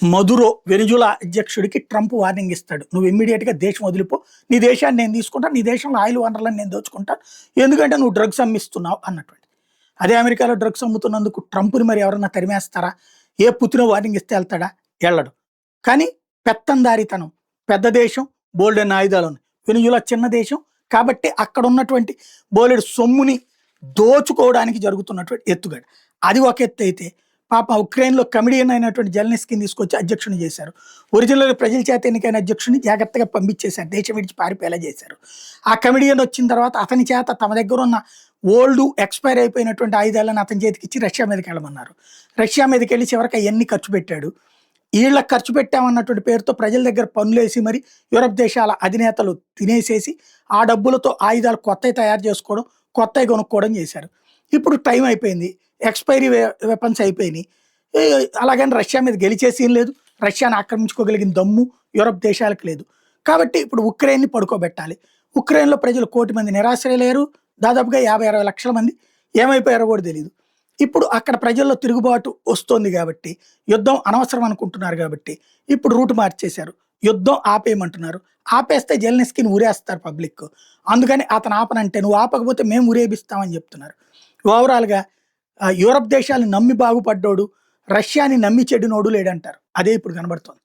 Maduro Venezuela అధ్యక్షుడికి Trump warning ఇస్తాడు. నువ్వు ఇమ్మీడియట్‌గా దేశం వదిలిపో. నీ దేశాన్ని నేను తీసుకుంటాను. నీ దేశంలో ఆయిల్ వనరులను నేను దోచుకుంటాను. ఎందుకంటే నువ్వు డ్రగ్స్ అమ్మిస్తున్నావు అన్నటువంటిది. అదే అమెరికాలో డ్రగ్స్ అమ్ముతున్నందుకు ట్రంప్‌ని మరి ఎవరన్నా తరిమేస్తారా? ఏ పుతినో వార్నింగ్ ఇస్తే ఎళ్తాడా? ఎళ్ళడు. కానీ పెత్తందారితనం, పెద్ద దేశం, బోలెడన్ని ఆయుధాలున్నాయి. వెనిజులా చిన్న దేశం. కాబట్టి అక్కడున్నటువంటి బోలెడు సొమ్ముని దోచుకోవడానికి జరుగుతున్నటువంటి ఎత్తుగడ. అది ఒక ఎత్తయితే పాపం ఉక్రెయిన్‌లో కమెడియన్ అయినటువంటి జెలెన్స్కీని తీసుకొచ్చి అధ్యక్షుడిని చేశారు. ఒరిజినల్‌గా ప్రజల చేత ఎన్నికైన అధ్యక్షుడిని జాగ్రత్తగా పంపించేశారు. దేశం విడిచి పారిపోయేలా చేశారు. ఆ కమెడియన్ వచ్చిన తర్వాత అతని చేత తమ దగ్గరున్న ఓల్డ్ ఎక్స్‌పైర్ అయిపోయినటువంటి ఆయుధాలను అతని చేతికిచ్చి రష్యా మీదకెళ్ళమన్నారు. రష్యా మీదకెళ్ళి చివరికి అయన్నీ ఖర్చు పెట్టాడు. ఈళ్ళకి ఖర్చు పెట్టామన్నటువంటి పేరుతో ప్రజల దగ్గర పన్నులేసి మరి యూరప్ దేశాల అధినేతలు తినేసేసి, ఆ డబ్బులతో ఆయుధాలు కొత్తయి తయారు చేసుకోవడం, కొత్తయి కొనుక్కోవడం చేశారు. ఇప్పుడు టైం అయిపోయింది. ఎక్స్‌పైరీ వెపన్స్ అయిపోయినాయి. ఏ అలాగని రష్యా మీద గెలిచే సీన్ లేదు. రష్యాని ఆక్రమించుకోగలిగిన దమ్ము యూరప్ దేశాలకు లేదు. కాబట్టి ఇప్పుడు ఉక్రెయిన్‌ని పడుకోబెట్టాలి. ఉక్రెయిన్‌లో ప్రజలు 1,00,00,000 మంది నిరాశ్రయులయ్యారు. దాదాపుగా 50-60 లక్షల మంది ఏమైపోయారో కూడా తెలీదు. ఇప్పుడు అక్కడ ప్రజల్లో తిరుగుబాటు వస్తోంది కాబట్టి, యుద్ధం అనవసరం అనుకుంటున్నారు కాబట్టి, ఇప్పుడు రూట్ మార్చేశారు. యుద్ధం ఆపేయమంటున్నారు. ఆపేస్తే జెలెన్స్కీని ఉరేస్తారు పబ్లిక్. అందుకని అతను ఆపనంటే, నువ్వు ఆపకపోతే మేము ఉరేపిస్తామని చెప్తున్నారు. ఓవరాల్‌గా యూరప్ దేశాలను నమ్మి బాగుపడ్డోడు, రష్యాని నమ్మి చెడినోడు లేడంటారు. అదే ఇప్పుడు కనబడుతోంది.